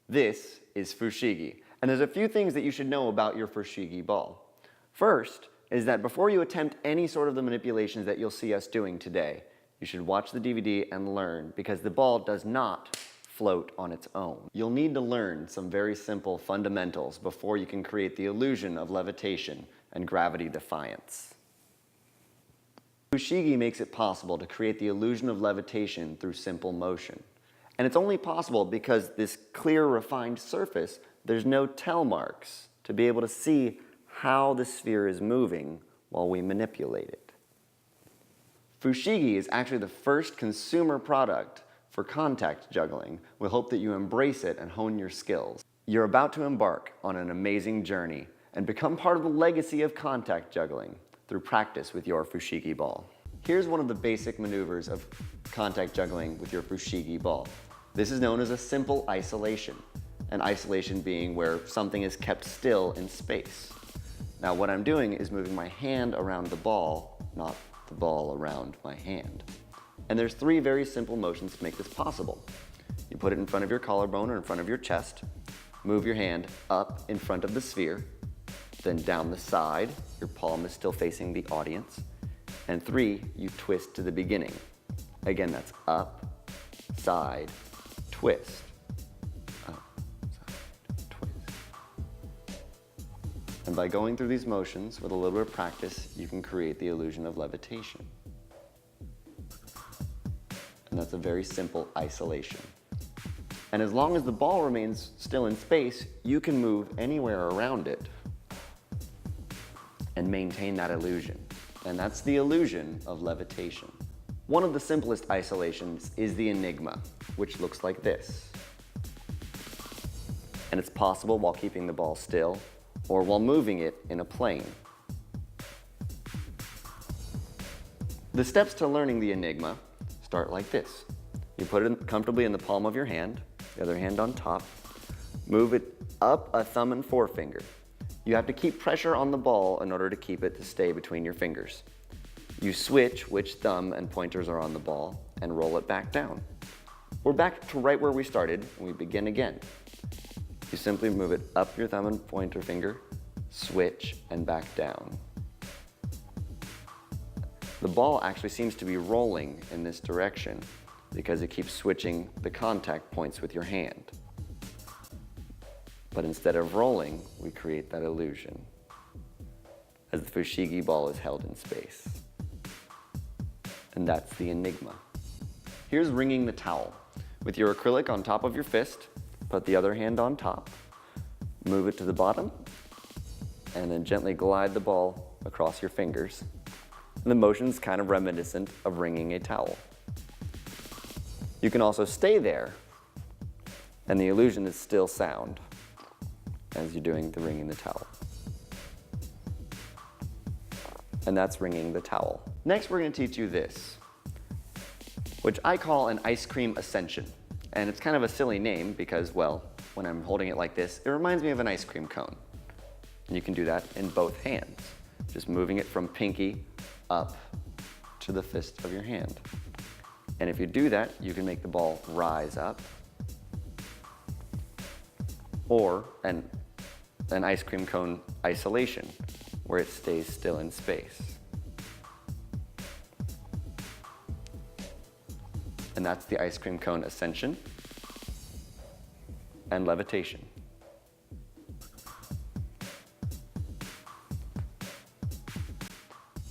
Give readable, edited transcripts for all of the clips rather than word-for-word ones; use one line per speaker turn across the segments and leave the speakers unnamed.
This is fushigi, and there's a few things that you should know about your fushigi ball. First is that before you attempt any sort of the manipulations that you'll see us doing today, you should watch the DVD and learn, because the ball does not float on its own. You'll need to learn some very simple fundamentals before you can create the illusion of levitation and gravity defiance. Fushigi makes it possible to create the illusion of levitation through simple motion. And it's only possible because this clear, refined surface, there's no tell marks to be able to see how the sphere is moving while we manipulate it. Fushigi is actually the first consumer product for contact juggling. We hope that you embrace it and hone your skills. You're about to embark on an amazing journey and become part of the legacy of contact juggling through practice with your fushigi ball. Here's one of the basic maneuvers of contact juggling with your fushigi ball. This is known as a simple isolation, an isolation being where something is kept still in space. Now what I'm doing is moving my hand around the ball, not the ball around my hand. And there's three very simple motions to make this possible. You put it in front of your collarbone or in front of your chest, move your hand up in front of the sphere, then down the side, your palm is still facing the audience, and 3, you twist to the beginning. Again, that's up, side, twist. Up, side, twist. And by going through these motions with a little bit of practice, you can create the illusion of levitation. And that's a very simple isolation. And as long as the ball remains still in space, you can move anywhere around it and maintain that illusion. And that's the illusion of levitation. One of the simplest isolations is the enigma, which looks like this. And it's possible while keeping the ball still or while moving it in a plane. The steps to learning the enigma start like this. You put it comfortably in the palm of your hand, the other hand on top, move it up a thumb and forefinger. You have to keep pressure on the ball in order to keep it to stay between your fingers. You switch which thumb and pointers are on the ball and roll it back down. We're back to right where we started, and we begin again. You simply move it up your thumb and pointer finger, switch, and back down. The ball actually seems to be rolling in this direction because it keeps switching the contact points with your hand. But instead of rolling, we create that illusion as the fushigi ball is held in space. And that's the enigma. Here's ringing the towel. With your acrylic on top of your fist, put the other hand on top, move it to the bottom, and then gently glide the ball across your fingers. And the motion's kind of reminiscent of ringing a towel. You can also stay there, and the illusion is still sound as you're doing the ringing the towel. And that's ringing the towel. Next, we're going to teach you this, which I call an ice cream ascension. And it's kind of a silly name because, well, when I'm holding it like this, it reminds me of an ice cream cone. And you can do that in both hands, just moving it from pinky up to the fist of your hand. And if you do that, you can make the ball rise up, or an ice cream cone isolation, where it stays still in space. And that's the ice cream cone ascension and levitation.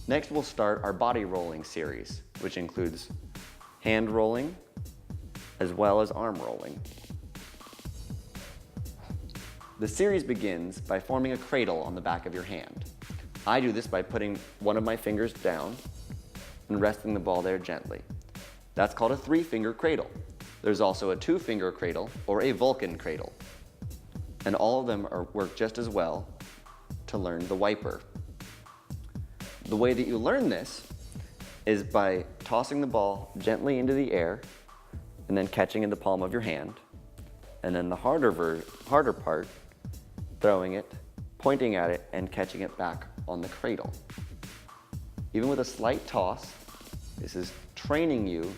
Next, we'll start our body rolling series, which includes hand rolling as well as arm rolling. The series begins by forming a cradle on the back of your hand. I do this by putting one of my fingers down and resting the ball there gently. That's called a 3-finger cradle. There's also a 2-finger cradle or a Vulcan cradle. And all of them work just as well to learn the wiper. The way that you learn this is by tossing the ball gently into the air and then catching in the palm of your hand. And then the harder part, throwing it, pointing at it, and catching it back on the cradle. Even with a slight toss, this is training you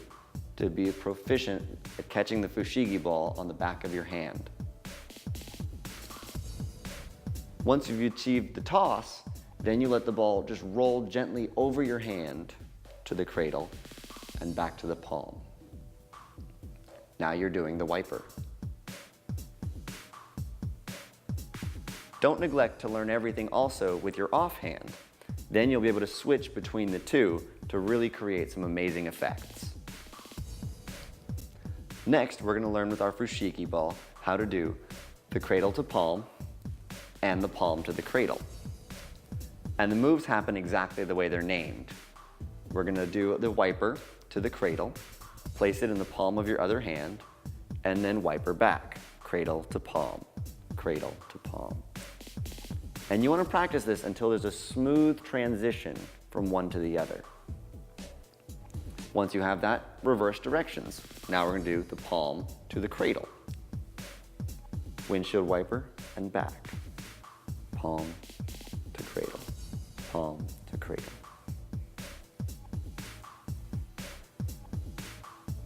to be proficient at catching the fushigi ball on the back of your hand. Once you've achieved the toss, then you let the ball just roll gently over your hand to the cradle and back to the palm. Now you're doing the wiper. Don't neglect to learn everything also with your offhand. Then you'll be able to switch between the two to really create some amazing effects. Next, we're going to learn with our fushigi ball how to do the cradle to palm and the palm to the cradle. And the moves happen exactly the way they're named. We're going to do the wiper to the cradle, place it in the palm of your other hand, and then wiper back, cradle to palm, cradle to palm. And you want to practice this until there's a smooth transition from one to the other. Once you have that, reverse directions. Now we're going to do the palm to the cradle. Windshield wiper and back. Palm to cradle. Palm to cradle.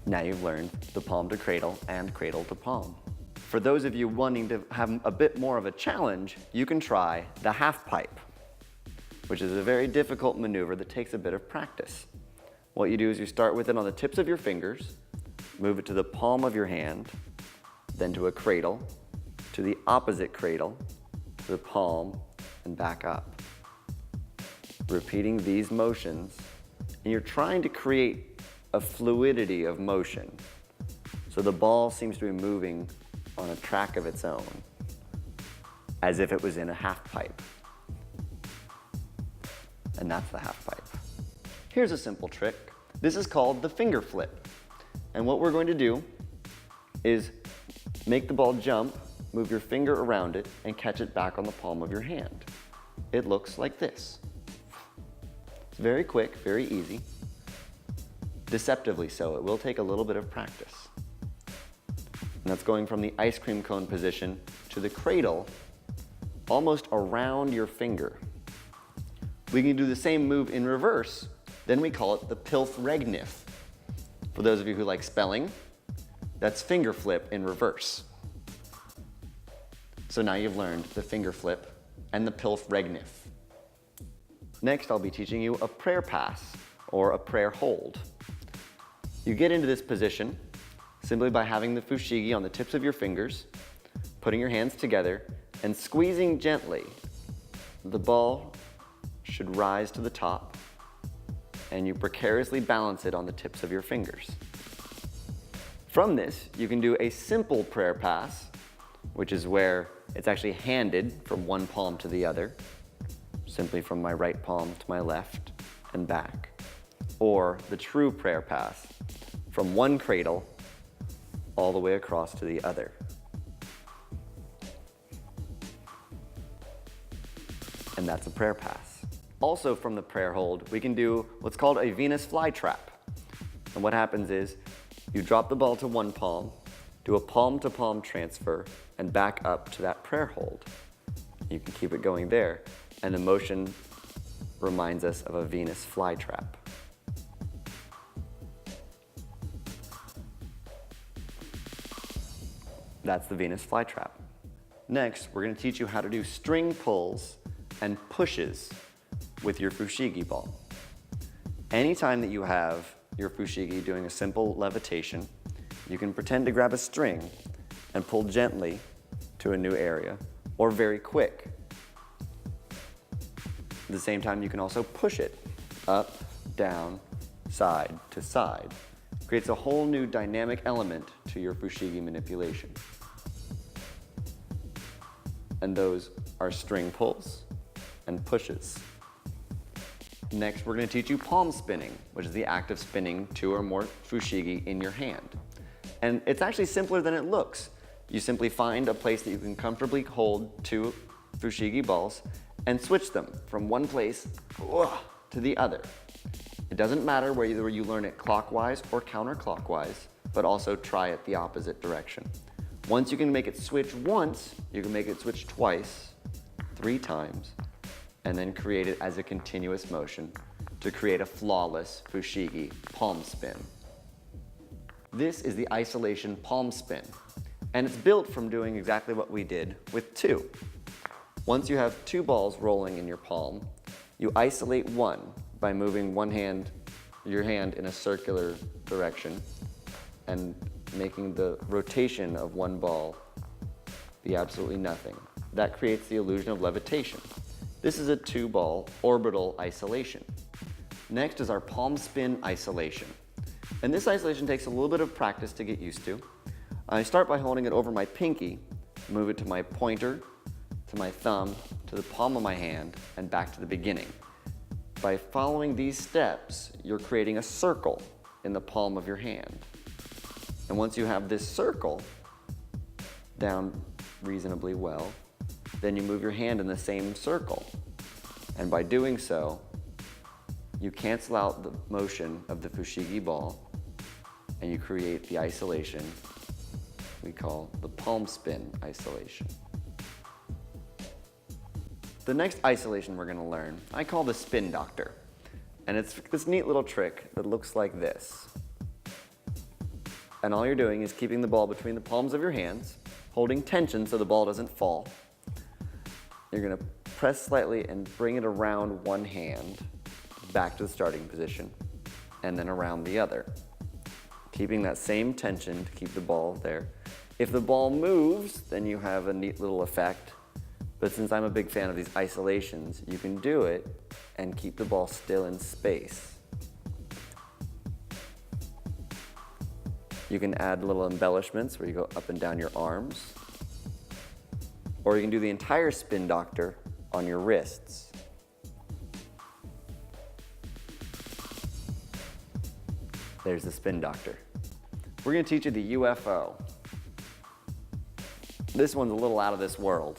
Now you've learned the palm to cradle and cradle to palm. For those of you wanting to have a bit more of a challenge, you can try the half pipe, which is a very difficult maneuver that takes a bit of practice. What you do is you start with it on the tips of your fingers, move it to the palm of your hand, then to a cradle, to the opposite cradle, to the palm, and back up. Repeating these motions, and you're trying to create a fluidity of motion. So the ball seems to be moving on a track of its own, as if it was in a half pipe. And that's the half pipe. Here's a simple trick. This is called the finger flip. And what we're going to do is make the ball jump, move your finger around it, and catch it back on the palm of your hand. It looks like this. It's very quick, very easy. Deceptively so. It will take a little bit of practice. And that's going from the ice cream cone position to the cradle, almost around your finger. We can do the same move in reverse, then we call it the Pilfregnif. For those of you who like spelling, that's finger flip in reverse. So now you've learned the finger flip and the Pilfregnif. Next, I'll be teaching you a prayer pass, or a prayer hold. You get into this position simply by having the fushigi on the tips of your fingers, putting your hands together, and squeezing gently. The ball should rise to the top, and you precariously balance it on the tips of your fingers. From this, you can do a simple prayer pass, which is where it's actually handed from one palm to the other, simply from my right palm to my left and back. Or the true prayer pass, from one cradle all the way across to the other. And that's a prayer pass. Also from the prayer hold, we can do what's called a Venus flytrap. And what happens is, you drop the ball to one palm, do a palm-to-palm transfer, and back up to that prayer hold. You can keep it going there, and the motion reminds us of a Venus flytrap. That's the Venus flytrap. Next, we're going to teach you how to do string pulls and pushes with your fushigi ball. Anytime that you have your fushigi doing a simple levitation, you can pretend to grab a string and pull gently to a new area, or very quick. At the same time, you can also push it up, down, side to side. Creates a whole new dynamic element to your fushigi manipulation. And those are string pulls and pushes. Next, we're going to teach you palm spinning, which is the act of spinning 2 or more fushigi in your hand. And it's actually simpler than it looks. You simply find a place that you can comfortably hold 2 fushigi balls and switch them from one place to the other. It doesn't matter whether you learn it clockwise or counterclockwise, but also try it the opposite direction. Once you can make it switch once, you can make it switch twice, 3 times, and then create it as a continuous motion to create a flawless fushigi palm spin. This is the isolation palm spin, and it's built from doing exactly what we did with 2. Once you have two balls rolling in your palm, you isolate one by moving your hand in a circular direction and making the rotation of one ball be absolutely nothing. That creates the illusion of levitation. This is a two-ball orbital isolation. Next is our palm spin isolation. And this isolation takes a little bit of practice to get used to. I start by holding it over my pinky, move it to my pointer, to my thumb, to the palm of my hand, and back to the beginning. By following these steps, you're creating a circle in the palm of your hand. And once you have this circle down reasonably well, then you move your hand in the same circle. And by doing so, you cancel out the motion of the fushigi ball and you create the isolation we call the palm spin isolation. The next isolation we're going to learn, I call the spin doctor. And it's this neat little trick that looks like this. And all you're doing is keeping the ball between the palms of your hands, holding tension so the ball doesn't fall. You're going to press slightly and bring it around one hand, back to the starting position, and then around the other. Keeping that same tension to keep the ball there. If the ball moves, then you have a neat little effect. But since I'm a big fan of these isolations, you can do it and keep the ball still in space. You can add little embellishments where you go up and down your arms. Or you can do the entire spin doctor on your wrists. There's the spin doctor. We're going to teach you the UFO. This one's a little out of this world.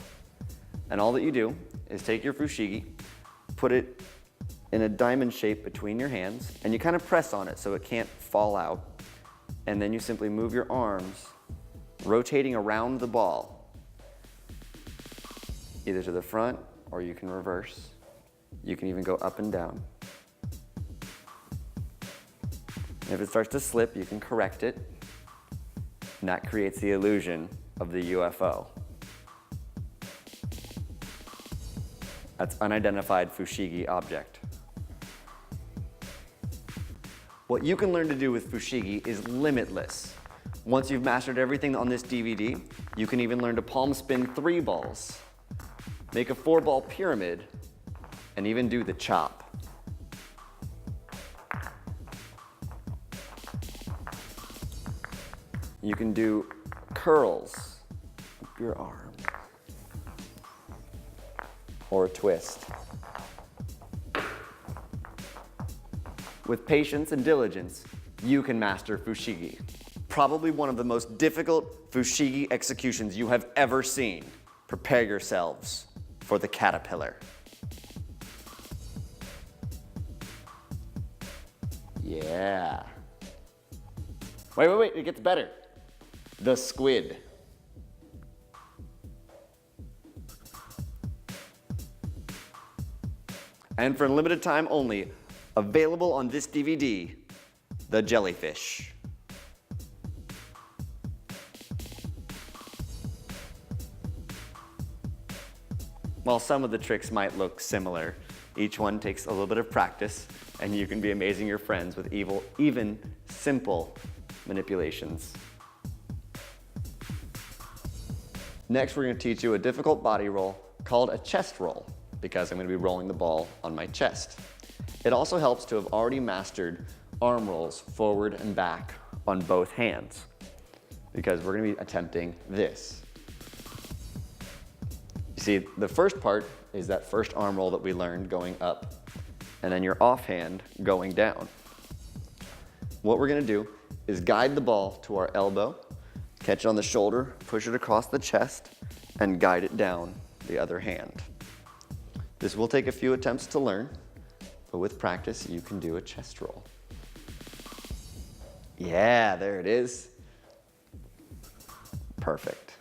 And all that you do is take your fushigi, put it in a diamond shape between your hands, and you kind of press on it so it can't fall out. And then you simply move your arms, rotating around the ball, either to the front or you can reverse. You can even go up and down. And if it starts to slip, you can correct it. And that creates the illusion of the UFO. That's unidentified fushigi object. What you can learn to do with fushigi is limitless. Once you've mastered everything on this DVD, you can even learn to palm spin 3 balls, make a 4-ball pyramid, and even do the chop. You can do curls with your arm, or a twist. With patience and diligence, you can master fushigi. Probably one of the most difficult fushigi executions you have ever seen. Prepare yourselves for the caterpillar. Yeah. Wait, it gets better. The squid. And for a limited time only, available on this DVD, the jellyfish. While some of the tricks might look similar, each one takes a little bit of practice, and you can be amazing your friends with even simple manipulations. Next, we're going to teach you a difficult body roll called a chest roll, because I'm going to be rolling the ball on my chest. It also helps to have already mastered arm rolls forward and back on both hands, because we're going to be attempting this. You see, the first part is that first arm roll that we learned going up, and then your offhand going down. What we're going to do is guide the ball to our elbow, catch it on the shoulder, push it across the chest, and guide it down the other hand. This will take a few attempts to learn, but with practice, you can do a chest roll. Yeah, there it is. Perfect.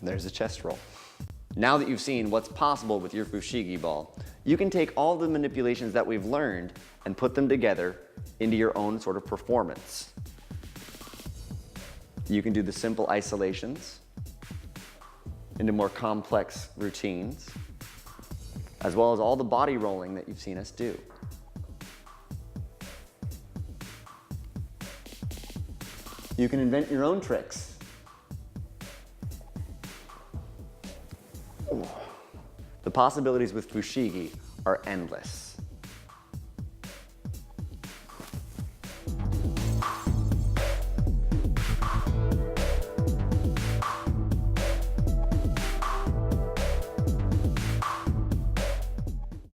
There's a chest roll. Now that you've seen what's possible with your fushigi ball, you can take all the manipulations that we've learned and put them together into your own sort of performance. You can do the simple isolations into more complex routines, as well as all the body rolling that you've seen us do. You can invent your own tricks. The possibilities with Fushigi are endless.